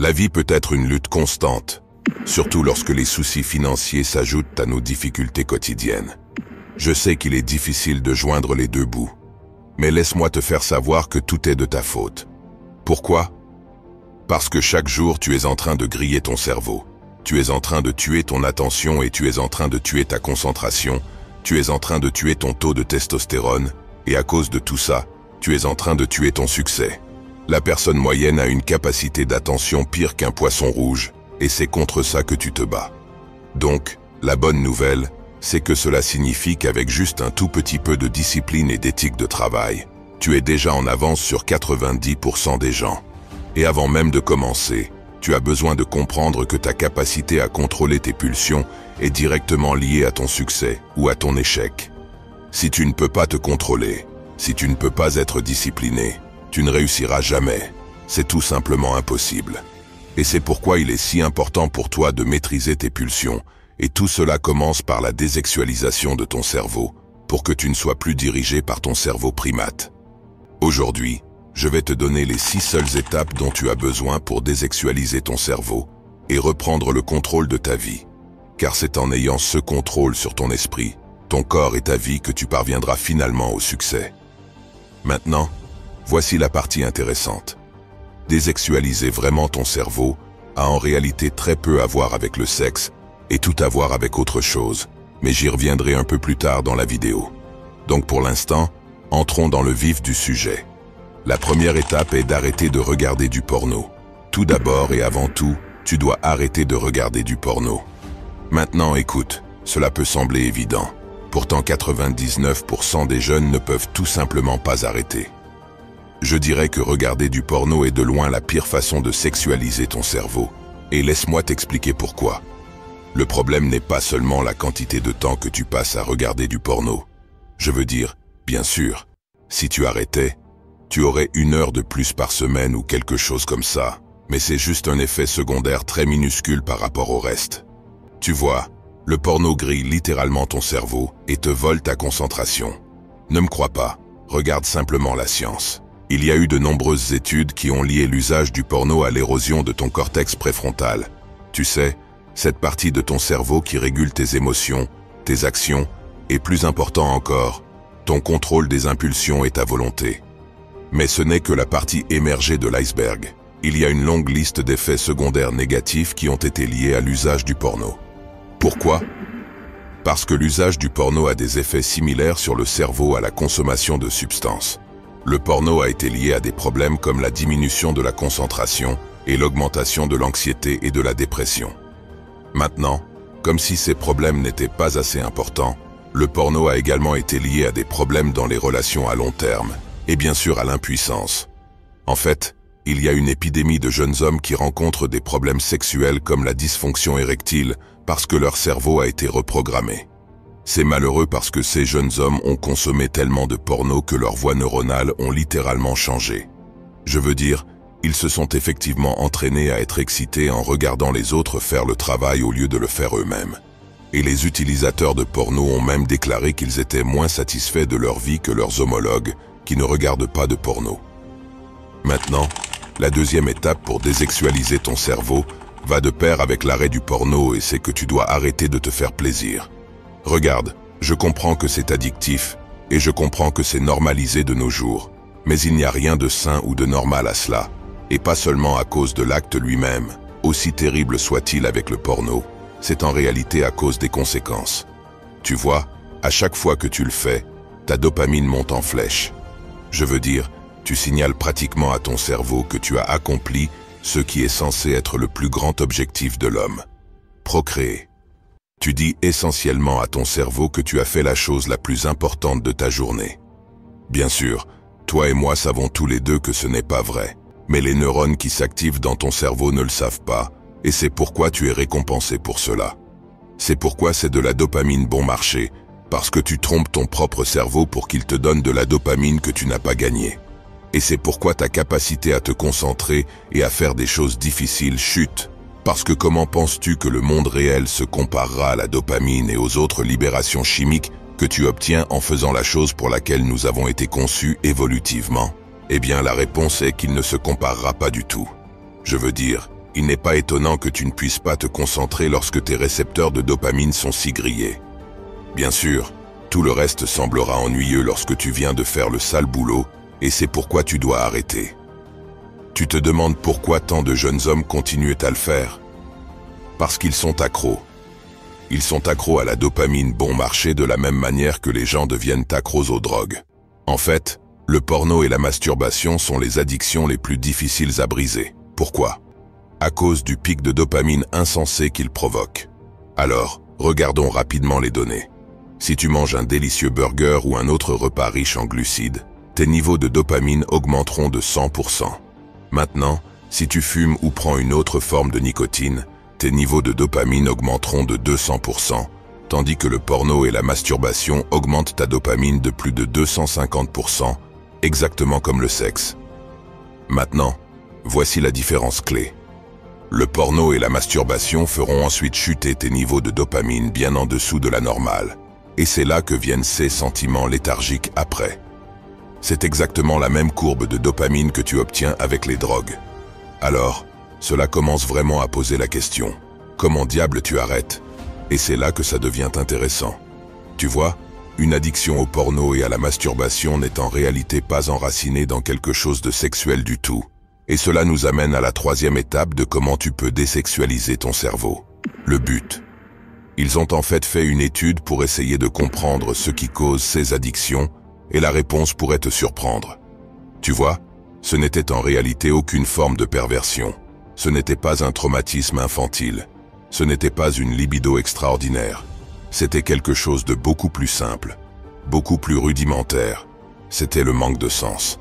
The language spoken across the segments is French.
La vie peut être une lutte constante, surtout lorsque les soucis financiers s'ajoutent à nos difficultés quotidiennes. Je sais qu'il est difficile de joindre les deux bouts, mais laisse-moi te faire savoir que tout est de ta faute. Pourquoi? Parce que chaque jour tu es en train de griller ton cerveau, tu es en train de tuer ton attention et tu es en train de tuer ta concentration, tu es en train de tuer ton taux de testostérone, et à cause de tout ça, tu es en train de tuer ton succès. La personne moyenne a une capacité d'attention pire qu'un poisson rouge, et c'est contre ça que tu te bats. Donc, la bonne nouvelle, c'est que cela signifie qu'avec juste un tout petit peu de discipline et d'éthique de travail, tu es déjà en avance sur 90% des gens. Et avant même de commencer, tu as besoin de comprendre que ta capacité à contrôler tes pulsions est directement liée à ton succès ou à ton échec. Si tu ne peux pas te contrôler, si tu ne peux pas être discipliné, tu ne réussiras jamais. C'est tout simplement impossible. Et c'est pourquoi il est si important pour toi de maîtriser tes pulsions, et tout cela commence par la désexualisation de ton cerveau, pour que tu ne sois plus dirigé par ton cerveau primate. Aujourd'hui, je vais te donner les 6 seules étapes dont tu as besoin pour désexualiser ton cerveau et reprendre le contrôle de ta vie. Car c'est en ayant ce contrôle sur ton esprit, ton corps et ta vie que tu parviendras finalement au succès. Maintenant, voici la partie intéressante. Désexualiser vraiment ton cerveau a en réalité très peu à voir avec le sexe et tout à voir avec autre chose, mais j'y reviendrai un peu plus tard dans la vidéo. Donc pour l'instant, entrons dans le vif du sujet. La première étape est d'arrêter de regarder du porno. Tout d'abord et avant tout, tu dois arrêter de regarder du porno. Maintenant écoute, cela peut sembler évident. Pourtant 99% des jeunes ne peuvent tout simplement pas arrêter. Je dirais que regarder du porno est de loin la pire façon de sexualiser ton cerveau. Et laisse-moi t'expliquer pourquoi. Le problème n'est pas seulement la quantité de temps que tu passes à regarder du porno. Je veux dire, bien sûr, si tu arrêtais, tu aurais 1 heure de plus par semaine ou quelque chose comme ça, mais c'est juste un effet secondaire très minuscule par rapport au reste. Tu vois, le porno grille littéralement ton cerveau et te vole ta concentration. Ne me crois pas, regarde simplement la science. Il y a eu de nombreuses études qui ont lié l'usage du porno à l'érosion de ton cortex préfrontal. Tu sais, cette partie de ton cerveau qui régule tes émotions, tes actions, et plus important encore, ton contrôle des impulsions et ta volonté. Mais ce n'est que la partie émergée de l'iceberg. Il y a une longue liste d'effets secondaires négatifs qui ont été liés à l'usage du porno. Pourquoi? Parce que l'usage du porno a des effets similaires sur le cerveau à la consommation de substances. Le porno a été lié à des problèmes comme la diminution de la concentration et l'augmentation de l'anxiété et de la dépression. Maintenant, comme si ces problèmes n'étaient pas assez importants, le porno a également été lié à des problèmes dans les relations à long terme, et bien sûr à l'impuissance. En fait, il y a une épidémie de jeunes hommes qui rencontrent des problèmes sexuels comme la dysfonction érectile parce que leur cerveau a été reprogrammé. C'est malheureux parce que ces jeunes hommes ont consommé tellement de porno que leurs voies neuronales ont littéralement changé. Je veux dire, ils se sont effectivement entraînés à être excités en regardant les autres faire le travail au lieu de le faire eux-mêmes. Et les utilisateurs de porno ont même déclaré qu'ils étaient moins satisfaits de leur vie que leurs homologues qui ne regardent pas de porno. Maintenant, la deuxième étape pour désexualiser ton cerveau va de pair avec l'arrêt du porno et c'est que tu dois arrêter de te faire plaisir. Regarde, je comprends que c'est addictif et je comprends que c'est normalisé de nos jours, mais il n'y a rien de sain ou de normal à cela, et pas seulement à cause de l'acte lui-même, aussi terrible soit-il avec le porno, c'est en réalité à cause des conséquences. Tu vois, à chaque fois que tu le fais, ta dopamine monte en flèche. Je veux dire, tu signales pratiquement à ton cerveau que tu as accompli ce qui est censé être le plus grand objectif de l'homme. Procréer. Tu dis essentiellement à ton cerveau que tu as fait la chose la plus importante de ta journée. Bien sûr, toi et moi savons tous les deux que ce n'est pas vrai, mais les neurones qui s'activent dans ton cerveau ne le savent pas, et c'est pourquoi tu es récompensé pour cela. C'est pourquoi c'est de la dopamine bon marché, parce que tu trompes ton propre cerveau pour qu'il te donne de la dopamine que tu n'as pas gagnée. Et c'est pourquoi ta capacité à te concentrer et à faire des choses difficiles chute. Parce que comment penses-tu que le monde réel se comparera à la dopamine et aux autres libérations chimiques que tu obtiens en faisant la chose pour laquelle nous avons été conçus évolutivement? Eh bien, la réponse est qu'il ne se comparera pas du tout. Je veux dire, Il n'est pas étonnant que tu ne puisses pas te concentrer lorsque tes récepteurs de dopamine sont si grillés. Bien sûr, tout le reste semblera ennuyeux lorsque tu viens de faire le sale boulot, et c'est pourquoi tu dois arrêter. Tu te demandes pourquoi tant de jeunes hommes continuent à le faire? Parce qu'ils sont accros. Ils sont accros à la dopamine bon marché de la même manière que les gens deviennent accros aux drogues. En fait, le porno et la masturbation sont les addictions les plus difficiles à briser. Pourquoi? À cause du pic de dopamine insensé qu'ils provoquent. Alors, regardons rapidement les données. Si tu manges un délicieux burger ou un autre repas riche en glucides, tes niveaux de dopamine augmenteront de 100%. Maintenant, si tu fumes ou prends une autre forme de nicotine, tes niveaux de dopamine augmenteront de 200%, tandis que le porno et la masturbation augmentent ta dopamine de plus de 250%, exactement comme le sexe. Maintenant, voici la différence clé. Le porno et la masturbation feront ensuite chuter tes niveaux de dopamine bien en dessous de la normale. Et c'est là que viennent ces sentiments léthargiques après. C'est exactement la même courbe de dopamine que tu obtiens avec les drogues. Alors, cela commence vraiment à poser la question. Comment diable tu arrêtes? Et c'est là que ça devient intéressant. Tu vois, une addiction au porno et à la masturbation n'est en réalité pas enracinée dans quelque chose de sexuel du tout. Et cela nous amène à la troisième étape de comment tu peux désexualiser ton cerveau. Le but. Ils ont en fait une étude pour essayer de comprendre ce qui cause ces addictions, et la réponse pourrait te surprendre. Tu vois, ce n'était en réalité aucune forme de perversion. Ce n'était pas un traumatisme infantile. Ce n'était pas une libido extraordinaire. C'était quelque chose de beaucoup plus simple, beaucoup plus rudimentaire. C'était le manque de sens.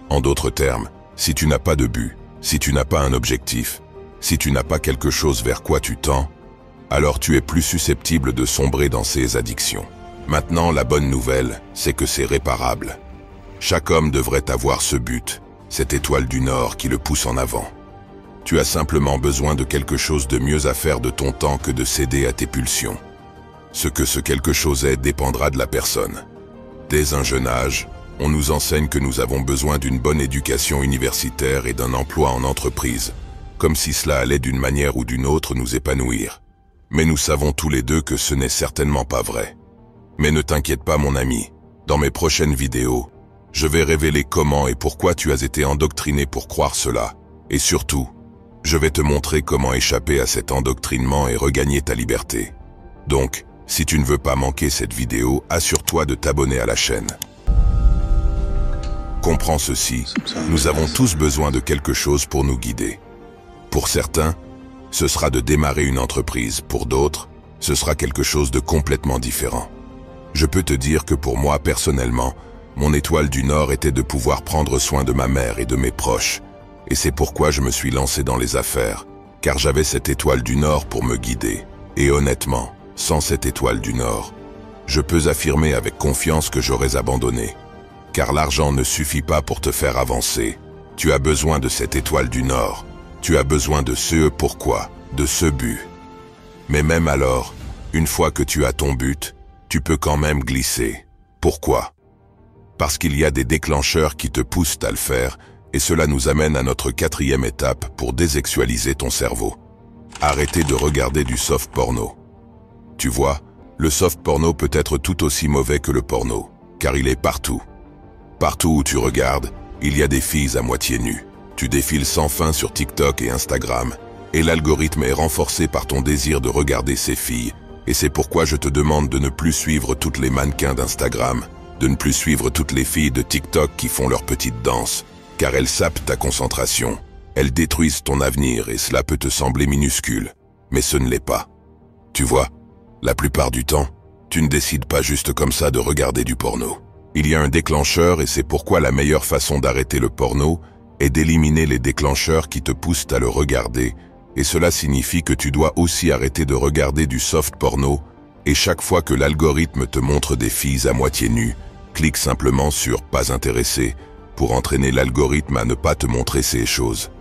En d'autres termes, si tu n'as pas de but, si tu n'as pas un objectif, si tu n'as pas quelque chose vers quoi tu tends, alors tu es plus susceptible de sombrer dans ces addictions. Maintenant, la bonne nouvelle, c'est que c'est réparable. Chaque homme devrait avoir ce but, cette étoile du Nord qui le pousse en avant. Tu as simplement besoin de quelque chose de mieux à faire de ton temps que de céder à tes pulsions. Ce que ce quelque chose est dépendra de la personne. Dès un jeune âge, on nous enseigne que nous avons besoin d'une bonne éducation universitaire et d'un emploi en entreprise, comme si cela allait d'une manière ou d'une autre nous épanouir. Mais nous savons tous les deux que ce n'est certainement pas vrai. Mais ne t'inquiète pas mon ami, dans mes prochaines vidéos, je vais révéler comment et pourquoi tu as été endoctriné pour croire cela, et surtout, je vais te montrer comment échapper à cet endoctrinement et regagner ta liberté. Donc, si tu ne veux pas manquer cette vidéo, assure-toi de t'abonner à la chaîne. Comprends ceci, nous avons tous besoin de quelque chose pour nous guider. Pour certains, ce sera de démarrer une entreprise. Pour d'autres, ce sera quelque chose de complètement différent. Je peux te dire que pour moi, personnellement, mon étoile du Nord était de pouvoir prendre soin de ma mère et de mes proches. Et c'est pourquoi je me suis lancé dans les affaires, car j'avais cette étoile du Nord pour me guider. Et honnêtement, sans cette étoile du Nord, je peux affirmer avec confiance que j'aurais abandonné. Car l'argent ne suffit pas pour te faire avancer. Tu as besoin de cette étoile du Nord. Tu as besoin de ce pourquoi, de ce but. Mais même alors, une fois que tu as ton but, tu peux quand même glisser. Pourquoi? Parce qu'il y a des déclencheurs qui te poussent à le faire, et cela nous amène à notre quatrième étape pour désexualiser ton cerveau. Arrêtez de regarder du soft porno. Tu vois, le soft porno peut être tout aussi mauvais que le porno, car il est partout. Partout où tu regardes, il y a des filles à moitié nues. Tu défiles sans fin sur TikTok et Instagram, et l'algorithme est renforcé par ton désir de regarder ces filles, et c'est pourquoi je te demande de ne plus suivre toutes les mannequins d'Instagram, de ne plus suivre toutes les filles de TikTok qui font leurs petites danses, car elles sapent ta concentration, elles détruisent ton avenir et cela peut te sembler minuscule, mais ce ne l'est pas. Tu vois, la plupart du temps, tu ne décides pas juste comme ça de regarder du porno. Il y a un déclencheur et c'est pourquoi la meilleure façon d'arrêter le porno est d'éliminer les déclencheurs qui te poussent à le regarder, et cela signifie que tu dois aussi arrêter de regarder du soft porno, et chaque fois que l'algorithme te montre des filles à moitié nues, clique simplement sur « Pas intéressé » pour entraîner l'algorithme à ne pas te montrer ces choses.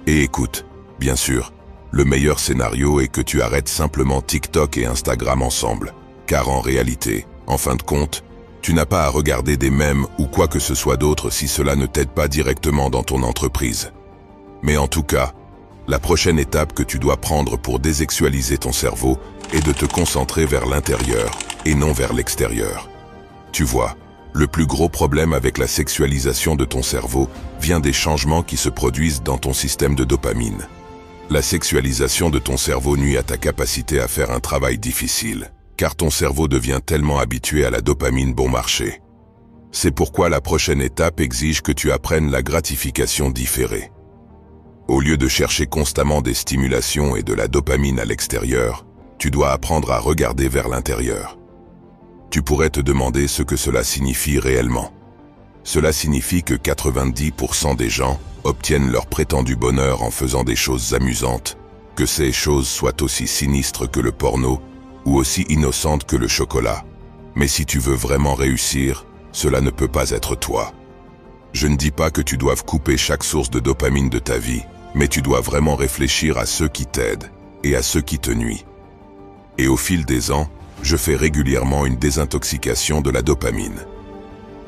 Et écoute, bien sûr, le meilleur scénario est que tu arrêtes simplement TikTok et Instagram ensemble, car en réalité, en fin de compte, tu n'as pas à regarder des mèmes ou quoi que ce soit d'autre si cela ne t'aide pas directement dans ton entreprise. Mais en tout cas, La prochaine étape que tu dois prendre pour désexualiser ton cerveau est de te concentrer vers l'intérieur et non vers l'extérieur. Tu vois, le plus gros problème avec la sexualisation de ton cerveau vient des changements qui se produisent dans ton système de dopamine. La sexualisation de ton cerveau nuit à ta capacité à faire un travail difficile, car ton cerveau devient tellement habitué à la dopamine bon marché. C'est pourquoi la prochaine étape exige que tu apprennes la gratification différée. Au lieu de chercher constamment des stimulations et de la dopamine à l'extérieur, tu dois apprendre à regarder vers l'intérieur. Tu pourrais te demander ce que cela signifie réellement. Cela signifie que 90% des gens obtiennent leur prétendu bonheur en faisant des choses amusantes, que ces choses soient aussi sinistres que le porno ou aussi innocentes que le chocolat. Mais si tu veux vraiment réussir, cela ne peut pas être toi. Je ne dis pas que tu doives couper chaque source de dopamine de ta vie, mais tu dois vraiment réfléchir à ceux qui t'aident et à ceux qui te nuisent. Et au fil des ans, je fais régulièrement une désintoxication de la dopamine.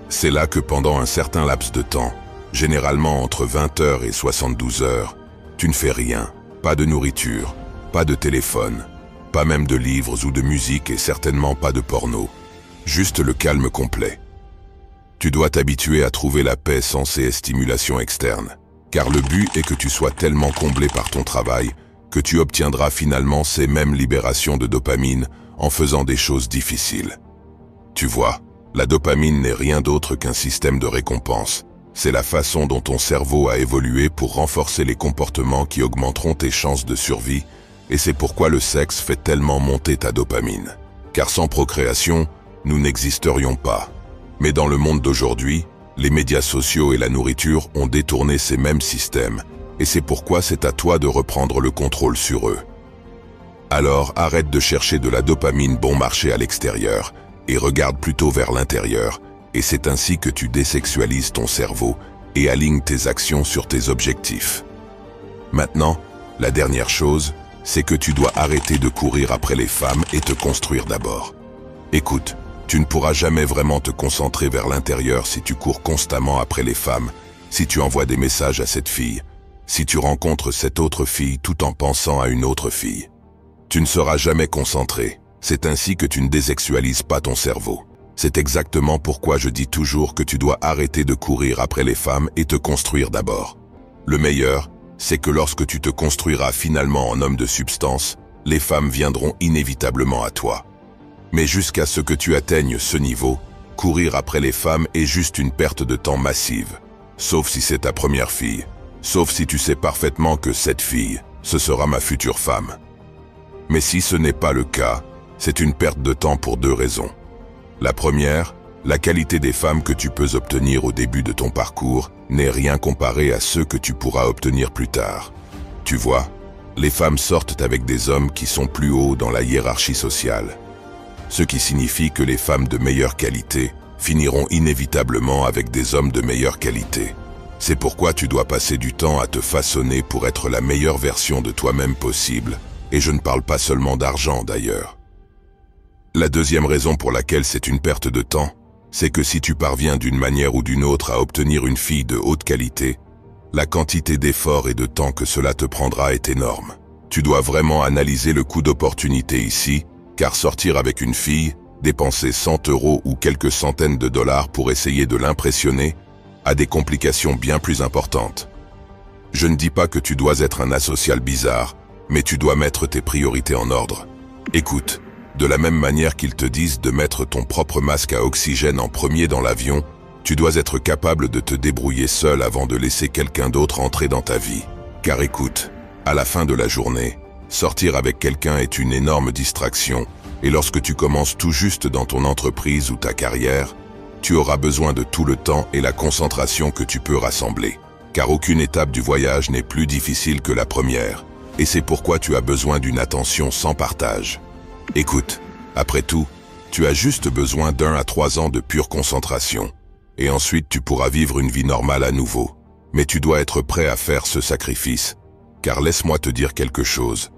C'est là que pendant un certain laps de temps, généralement entre 20 heures et 72 heures, tu ne fais rien, pas de nourriture, pas de téléphone, pas même de livres ou de musique et certainement pas de porno. Juste le calme complet. Tu dois t'habituer à trouver la paix sans ces stimulations externes, car le but est que tu sois tellement comblé par ton travail que tu obtiendras finalement ces mêmes libérations de dopamine en faisant des choses difficiles. Tu vois, la dopamine n'est rien d'autre qu'un système de récompense. C'est la façon dont ton cerveau a évolué pour renforcer les comportements qui augmenteront tes chances de survie, et c'est pourquoi le sexe fait tellement monter ta dopamine. Car sans procréation, nous n'existerions pas. Mais dans le monde d'aujourd'hui, les médias sociaux et la nourriture ont détourné ces mêmes systèmes, et c'est pourquoi c'est à toi de reprendre le contrôle sur eux. Alors arrête de chercher de la dopamine bon marché à l'extérieur, et regarde plutôt vers l'intérieur, et c'est ainsi que tu désexualises ton cerveau et alignes tes actions sur tes objectifs. Maintenant, la dernière chose, c'est que tu dois arrêter de courir après les femmes et te construire d'abord. Écoute, tu ne pourras jamais vraiment te concentrer vers l'intérieur si tu cours constamment après les femmes, si tu envoies des messages à cette fille, si tu rencontres cette autre fille tout en pensant à une autre fille. Tu ne seras jamais concentré. C'est ainsi que tu ne désexualises pas ton cerveau. C'est exactement pourquoi je dis toujours que tu dois arrêter de courir après les femmes et te construire d'abord. Le meilleur, c'est que lorsque tu te construiras finalement en homme de substance, les femmes viendront inévitablement à toi. Mais jusqu'à ce que tu atteignes ce niveau, courir après les femmes est juste une perte de temps massive. Sauf si c'est ta première fille. Sauf si tu sais parfaitement que cette fille, ce sera ma future femme. Mais si ce n'est pas le cas, c'est une perte de temps pour deux raisons. La première, la qualité des femmes que tu peux obtenir au début de ton parcours n'est rien comparé à ceux que tu pourras obtenir plus tard. Tu vois, les femmes sortent avec des hommes qui sont plus hauts dans la hiérarchie sociale. Ce qui signifie que les femmes de meilleure qualité finiront inévitablement avec des hommes de meilleure qualité. C'est pourquoi tu dois passer du temps à te façonner pour être la meilleure version de toi-même possible, et je ne parle pas seulement d'argent d'ailleurs. La deuxième raison pour laquelle c'est une perte de temps, c'est que si tu parviens d'une manière ou d'une autre à obtenir une fille de haute qualité, la quantité d'efforts et de temps que cela te prendra est énorme. Tu dois vraiment analyser le coût d'opportunité ici, car sortir avec une fille, dépenser 100 € ou quelques centaines de dollars pour essayer de l'impressionner, a des complications bien plus importantes. Je ne dis pas que tu dois être un asocial bizarre, mais tu dois mettre tes priorités en ordre. Écoute, de la même manière qu'ils te disent de mettre ton propre masque à oxygène en premier dans l'avion, tu dois être capable de te débrouiller seul avant de laisser quelqu'un d'autre entrer dans ta vie. Car écoute, à la fin de la journée, sortir avec quelqu'un est une énorme distraction, et lorsque tu commences tout juste dans ton entreprise ou ta carrière, tu auras besoin de tout le temps et la concentration que tu peux rassembler. Car aucune étape du voyage n'est plus difficile que la première, et c'est pourquoi tu as besoin d'une attention sans partage. Écoute, après tout, tu as juste besoin d'1 à 3 ans de pure concentration, et ensuite tu pourras vivre une vie normale à nouveau. Mais tu dois être prêt à faire ce sacrifice, car laisse-moi te dire quelque chose.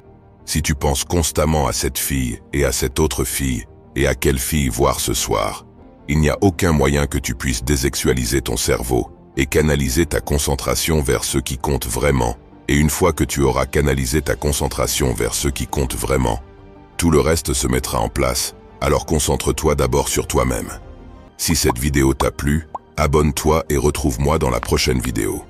Si tu penses constamment à cette fille et à cette autre fille, et à quelle fille voir ce soir, il n'y a aucun moyen que tu puisses désexualiser ton cerveau et canaliser ta concentration vers ce qui compte vraiment, Et une fois que tu auras canalisé ta concentration vers ce qui compte vraiment, tout le reste se mettra en place, alors concentre-toi d'abord sur toi-même. Si cette vidéo t'a plu, abonne-toi et retrouve-moi dans la prochaine vidéo.